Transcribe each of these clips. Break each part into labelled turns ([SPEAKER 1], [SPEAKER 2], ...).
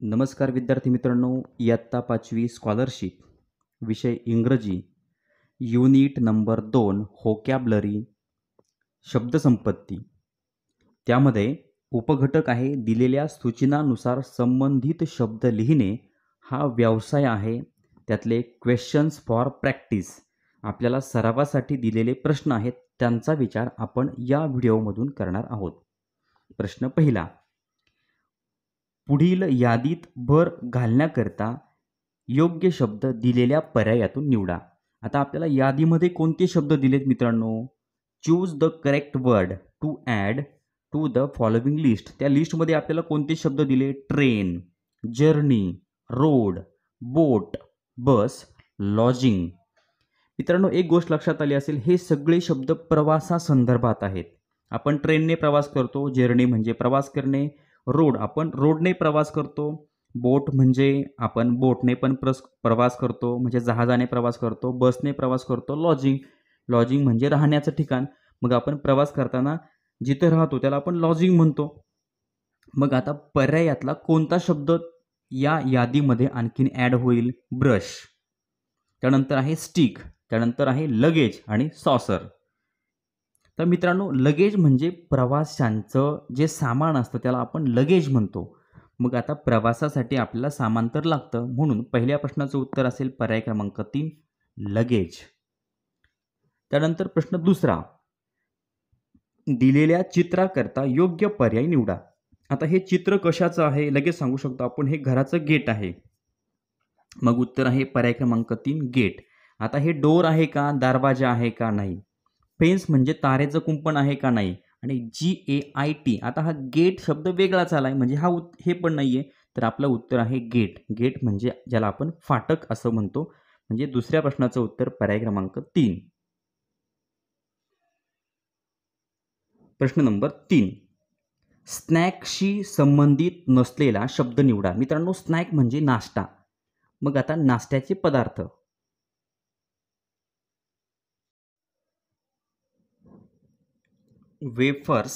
[SPEAKER 1] नमस्कार विद्यार्थी मित्रांनो, इयत्ता 5वी स्कॉलरशिप, विषय इंग्रजी, युनिट नंबर 2 व्होकॅब्युलरी, शब्दसंपत्ती. त्यामध्ये उपघटक आहे दिलेल्या सूचनानुसार संबंधित शब्द लिहिणे हा व्यवसाय आहे. त्यातले क्वेश्चन्स फॉर प्रॅक्टिस, आपल्याला सरावासाठी दिलेले प्रश्न आहेत, त्यांचा विचार आपण या व्हिडिओमधून करणार आहोत. प्रश्न पहिला, पुढील यादीत भर घालण्याकरता योग्य शब्द दिलेल्या पर्यायातून निवडा. आता आपल्याला यादीमध्ये कोणते शब्द दिलेत मित्रांनो? Choose the correct word to add to the following list. त्या लिस्टमध्ये आपल्याला कोणते शब्द दिले? Train, journey, road, boat, bus, lodging. मित्रांनो, एक गोष्ट लक्षात आली असेल, हे सगळे शब्द प्रवासासंदर्भात आहेत. आपण ट्रेनने प्रवास करतो, जर्नी म्हणजे प्रवास करणे, रोड आपण रोडने प्रवास करतो, बोट म्हणजे आपण बोटने पण प्रवास करतो, म्हणजे जहाजाने प्रवास करतो, बसने प्रवास करतो, लॉजिंग म्हणजे राहण्याचं ठिकाण. मग आपण प्रवास करताना जिथे राहतो त्याला आपण लॉजिंग म्हणतो. मग आता पर्यायातला कोणता शब्द या यादीमध्ये आणखीन ॲड होईल? ब्रश, त्यानंतर आहे स्टिक, त्यानंतर आहे लगेज आणि सॉसर. तर मित्रांनो, लगेज म्हणजे प्रवाशांचं जे सामान असतं त्याला आपण लगेज म्हणतो. मग आता प्रवासासाठी आपल्याला सामान तर लागतं, म्हणून पहिल्या प्रश्नाचं उत्तर असेल पर्याय क्रमांक 3, लगेज. त्यानंतर प्रश्न दुसरा, दिलेल्या चित्राकरता योग्य पर्याय निवडा. आता हे चित्र कशाचं आहे लगेच सांगू शकतो आपण, हे घराचं गेट आहे. मग उत्तर आहे पर्याय क्रमांक 3, गेट. आता हे डोर आहे का, दरवाजा आहे का? नाही. फेन्स म्हणजे तारेचं कुंपण आहे का? नाही. आणि GAIT, आता हा गेट शब्द वेगळाच आलाय, म्हणजे हे पण नाहीये. तर आपलं उत्तर आहे गेट. गेट म्हणजे ज्याला आपण फाटक असं म्हणतो. म्हणजे दुसऱ्या प्रश्नाचं उत्तर पर्याय क्रमांक 3. प्रश्न नंबर 3, स्नॅकशी संबंधित नसलेला शब्द निवडा. मित्रांनो, स्नॅक म्हणजे नाश्ता. मग आता नाश्त्याचे पदार्थ, वेफर्स,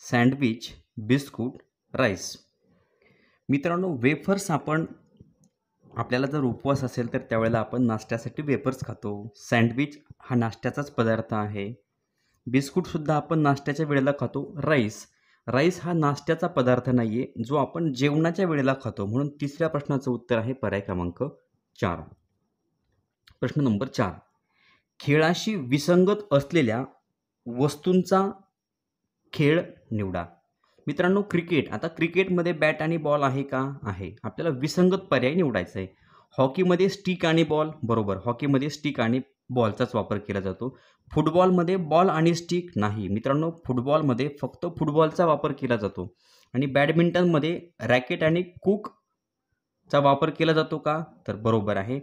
[SPEAKER 1] सँडविच, बिस्कुट, राईस. मित्रांनो, वेफर्स आपल्याला जर उपवास असेल तर त्यावेळेला आपण नाश्त्यासाठी वेफर्स खातो. सँडविच हा नाश्त्याचाच पदार्थ आहे. बिस्कुटसुद्धा आपण नाश्त्याच्या वेळेला खातो. राईस हा नाश्त्याचा पदार्थ नाही आहे, जो आपण जेवणाच्या वेळेला खातो. म्हणून तिसऱ्या प्रश्नाचं उत्तर आहे पर्याय क्रमांक 4. प्रश्न नंबर 4, खेळाशी विसंगत असलेल्या वस्तूंचा खेळ निवडा. मित्रांनो, क्रिकेट. आता क्रिकेटमध्ये बॅट आणि बॉल आहे का? आहे. आपल्याला विसंगत पर्याय निवडायचा आहे. हॉकीमध्ये स्टिक आणि बॉल, बरोबर, हॉकीमध्ये स्टिक आणि बॉलचाच वापर केला जातो. फुटबॉलमध्ये बॉल आणि स्टिक नाही. मित्रांनो, फुटबॉलमध्ये फक्त फुटबॉलचा वापर केला जातो. आणि बॅडमिंटनमध्ये रॅकेट आणि कुकचा वापर केला जातो का? तर बरोबर आहे.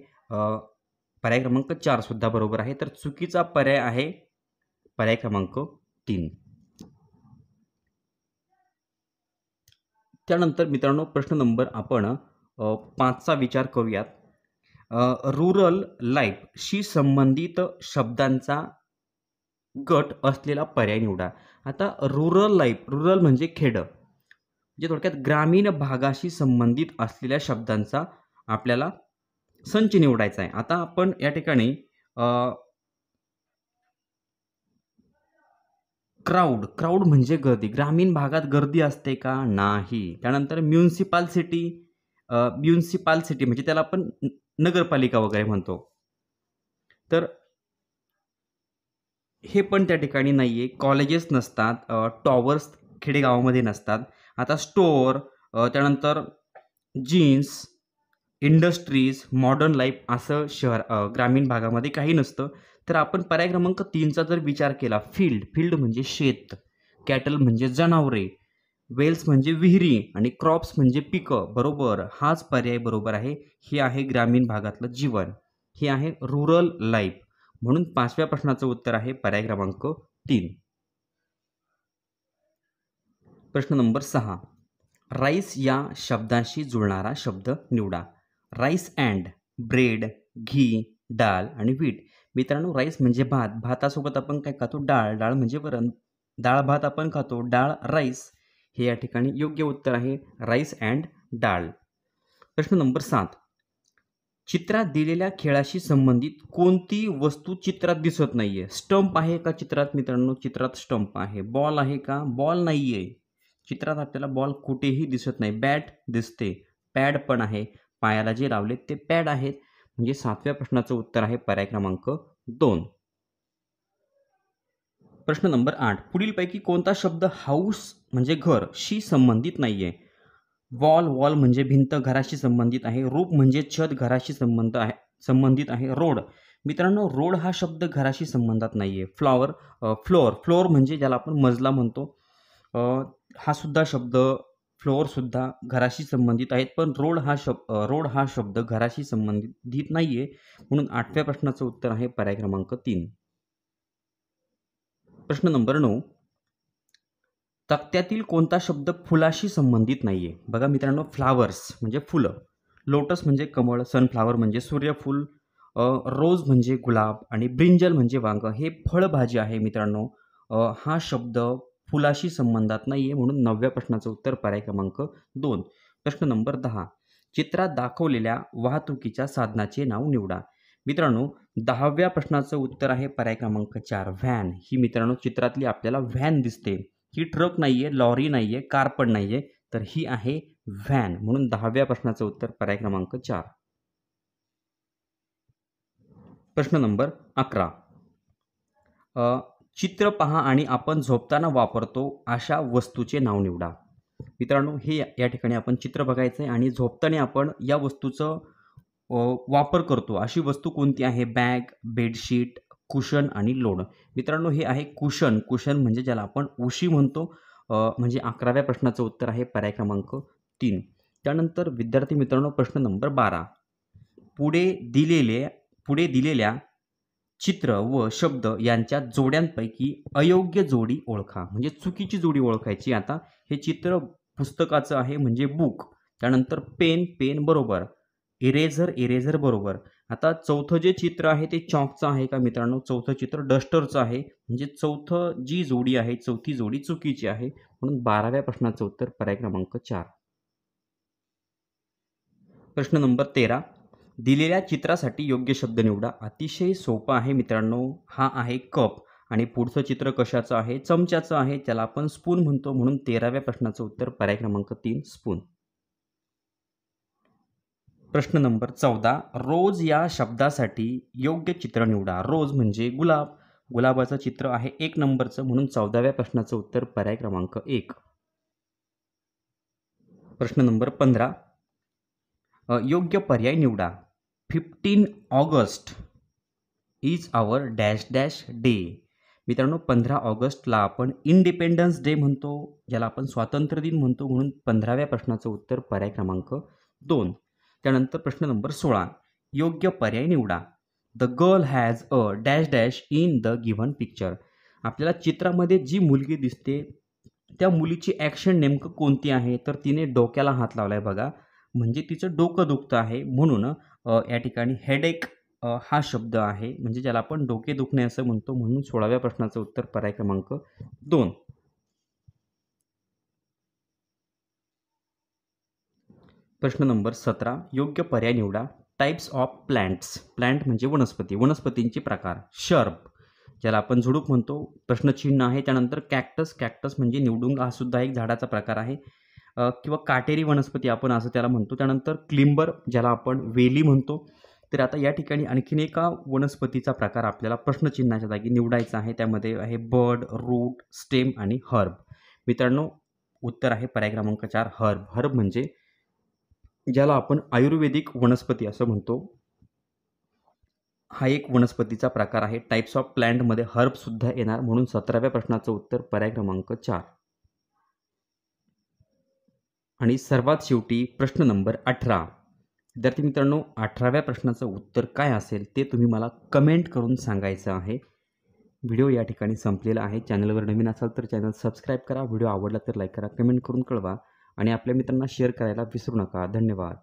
[SPEAKER 1] पर्याय क्रमांक 4 सुद्धा बरोबर आहे. तर चुकीचा पर्याय आहे पर्याय क्रमांक 3. त्यानंतर मित्रांनो, प्रश्न नंबर आपण 5चा विचार करूयात. रुरल लाईफशी संबंधित शब्दांचा गट असलेला पर्याय निवडा. आता रुरल म्हणजे खेडं, म्हणजे थोडक्यात ग्रामीण भागाशी संबंधित असलेल्या शब्दांचा आपल्याला संच निवडायचा आहे. आता आपण या ठिकाणी क्राऊड म्हणजे गर्दी. ग्रामीण भागात गर्दी असते का? नाही. त्यानंतर म्युन्सिपालिटी म्हणजे त्याला आपण नगरपालिका वगैरे म्हणतो. तर हे पण त्या ठिकाणी नाहीये. कॉलेजेस नसतात, टॉवर्स खेडेगावामध्ये नसतात. आता स्टोअर, त्यानंतर जीन्स, इंडस्ट्रीज, मॉडर्न लाईफ असं ग्रामीण भागामध्ये काही नसतं. तर आपण पर्याय क्रमांक 3चा जर विचार केला, फील्ड म्हणजे शेत, कॅटल म्हणजे जनावरे, वेल्स म्हणजे विहिरी आणि क्रॉप्स म्हणजे पिकं. बरोबर, हाच पर्याय बरोबर आहे. हे आहे ग्रामीण भागातलं जीवन, हे आहे रुरल लाईफ. म्हणून 5व्या प्रश्नाचं उत्तर आहे पर्याय क्रमांक 3. प्रश्न नंबर 6, राईस या शब्दाशी जुळणारा शब्द निवडा. राईस अँड, ब्रेड, घी, डाळ आणि व्हीट. मित्रांनो, राईस म्हणजे भात. भातासोबत आपण काय खातो? डाळ म्हणजे वरण. डाळ भात आपण खातो. डाळ राईस हे या ठिकाणी योग्य उत्तर आहे. राईस अँड डाळ. प्रश्न नंबर 7. चित्रात दिलेल्या खेळाशी संबंधित कोणती वस्तू चित्रात दिसत नाहीये? स्टंप आहे का चित्रात मित्रांनो? चित्रात स्टंप आहे. बॉल आहे का? बॉल नाहीये. चित्रात आपल्याला बॉल कुठेही दिसत नाही. बॅट दिसते. पॅड पण आहे. पायाला जे लावले ते पॅड आहेत. म्हणजे 7व्या प्रश्नाचं उत्तर आहे पर्याय क्रमांक 2. प्रश्न नंबर 8. पुढीलपैकी कोणता शब्द हाऊस म्हणजे घर शी संबंधित नाहीये? वॉल म्हणजे भिंत घराशी संबंधित आहे. रूफ म्हणजे छत घराशी संबंधित आहे. रोड मित्रांनो, रोड हा शब्द घराशी संबंधात नाहीये. फ्लोअर म्हणजे ज्याला आपण मजला म्हणतो, हा सुद्धा शब्द फ्लोअर सुद्धा घराशी संबंधित आहेत, पण रोड हा शब्द घराशी संबंधित नाहीये. म्हणून 8व्या प्रश्नाचं उत्तर आहे पर्याय क्रमांक 3. प्रश्न नंबर 9. तक्त्यातील कोणता शब्द फुलाशी संबंधित नाहीये? बघा मित्रांनो, फ्लावर्स म्हणजे फुलं, लोटस म्हणजे कमळ, सनफ्लावर म्हणजे सूर्यफूल, रोज म्हणजे गुलाब आणि ब्रिंजल म्हणजे वांग हे फळभाजी आहे मित्रांनो. हा शब्द फुलाशी संबंधात नाहीये. म्हणून 9व्या प्रश्नाचं उत्तर पर्याय क्रमांक 2. प्रश्न नंबर 10. चित्रात दाखवलेल्या वाहतुकीच्या साधनाचे नाव निवडा. मित्रांनो, 10व्या प्रश्नाचं उत्तर आहे पर्याय क्रमांक 4. व्हॅन. ही मित्रांनो चित्रातली आपल्याला व्हॅन दिसते. ही ट्रक नाहीये, लॉरी नाहीये, कार पण नाहीये, तर ही आहे व्हॅन. म्हणून 10व्या प्रश्नाचं उत्तर पर्याय क्रमांक 4. प्रश्न नंबर 11. चित्र पहा आणि आपण झोपताना वापरतो अशा वस्तूचे नाव निवडा. मित्रांनो, हे या ठिकाणी आपण चित्र बघायचं आहे आणि झोपताना आपण या वस्तूचं वापर करतो. अशी वस्तू कोणती आहे? बॅग, बेडशीट, कुशन आणि लोड. मित्रांनो, हे आहे कुशन. कुशन म्हणजे ज्याला आपण उशी म्हणतो. म्हणजे 11व्या प्रश्नाचं उत्तर आहे पर्याय क्रमांक 3. त्यानंतर विद्यार्थी मित्रांनो, प्रश्न नंबर 12. पुढे दिलेल्या चित्र व शब्द यांच्या जोड्यांपैकी अयोग्य जोडी ओळखा. म्हणजे चुकीची जोडी ओळखायची. आता हे चित्र पुस्तकाचं आहे म्हणजे बुक. त्यानंतर पेन बरोबर, इरेझर बरोबर. आता चौथं जे चित्र आहे ते चॉकचं आहे का मित्रांनो? चौथं चित्र डस्टरचं आहे. म्हणजे चौथं जी जोडी आहे, चौथी जोडी चुकीची आहे. म्हणून 12व्या प्रश्नाचं उत्तर पर्याय क्रमांक 4. प्रश्न नंबर 13. दिलेल्या चित्रासाठी योग्य शब्द निवडा. अतिशय सोपं आहे मित्रांनो. हा आहे कप आणि पुढचं चित्र कशाचं आहे? चमच्याचं आहे. त्याला आपण स्पून म्हणतो. म्हणून 13व्या प्रश्नाचं उत्तर पर्याय क्रमांक 3 स्पून. प्रश्न नंबर 14. रोज या शब्दासाठी योग्य चित्र निवडा. रोज म्हणजे गुलाब. गुलाबाचं चित्र आहे 1 नंबरचं. म्हणून 14व्या प्रश्नाचं उत्तर पर्याय क्रमांक 1. प्रश्न नंबर 15. योग्य पर्याय निवडा. 15 August is our dash dash day. मित्रांनो, 15 ऑगस्टला आपण इंडिपेंडन्स डे म्हणतो, ज्याला आपण स्वातंत्र्य दिन म्हणतो. म्हणून 15व्या प्रश्नाचं उत्तर पर्याय क्रमांक 2. त्यानंतर प्रश्न नंबर 16. योग्य पर्याय निवडा. The girl has a dash dash in the given picture. आपल्याला चित्रामध्ये जी मुलगी दिसते त्या मुलीची ॲक्शन नेमकं कोणती आहे? तर तिने डोक्याला हात लावलाय बघा. म्हणजे तिचं डोकं दुखतं आहे. म्हणून या ठिकाणी हेडेक हा शब्द आहे. म्हणजे ज्याला आपण डोके दुखणे असं म्हणतो. म्हणून 16व्या प्रश्नाचं उत्तर पर्याय क्रमांक 2. प्रश्न नंबर 17. योग्य पर्याय निवडा. Types of plants. प्लांट म्हणजे वनस्पती. वनस्पतींचे प्रकार. शर्ब, ज्याला आपण झुडूप म्हणतो, प्रश्नचिन्ह आहे. त्यानंतर कॅक्टस म्हणजे निवडुंग, हा सुद्धा एक झाडाचा प्रकार आहे. किंवा काटेरी वनस्पती आपण असं त्याला म्हणतो. त्यानंतर क्लिंबर, ज्याला आपण वेली म्हणतो. तर आता या ठिकाणी आणखीन एका वनस्पतीचा प्रकार आपल्याला प्रश्नचिन्हाच्या जागी निवडायचा आहे. त्यामध्ये आहे बर्ड, रूट, स्टेम आणि हर्ब. मित्रांनो, उत्तर आहे पर्याय क्रमांक 4 हर्ब. हर्ब म्हणजे ज्याला आपण आयुर्वेदिक वनस्पती असं म्हणतो. हा एक वनस्पतीचा प्रकार आहे. टाइप्स ऑफ प्लांटमध्ये हर्ब सुद्धा येणार. म्हणून 17व्या प्रश्नाचं उत्तर पर्याय क्रमांक 4. आणि सर्वात शेवटी प्रश्न नंबर 18. विद्यार्थी मित्रांनो, 18व्या प्रश्नाचं उत्तर काय असेल ते तुम्ही मला कमेंट करून सांगायचं आहे. व्हिडिओ या ठिकाणी संपलेला आहे. चॅनलवर नवीन असाल तर चॅनल सबस्क्राईब करा. व्हिडिओ आवडला तर लाईक करा, कमेंट करून कळवा आणि आपल्या मित्रांना शेअर करायला विसरू नका. धन्यवाद.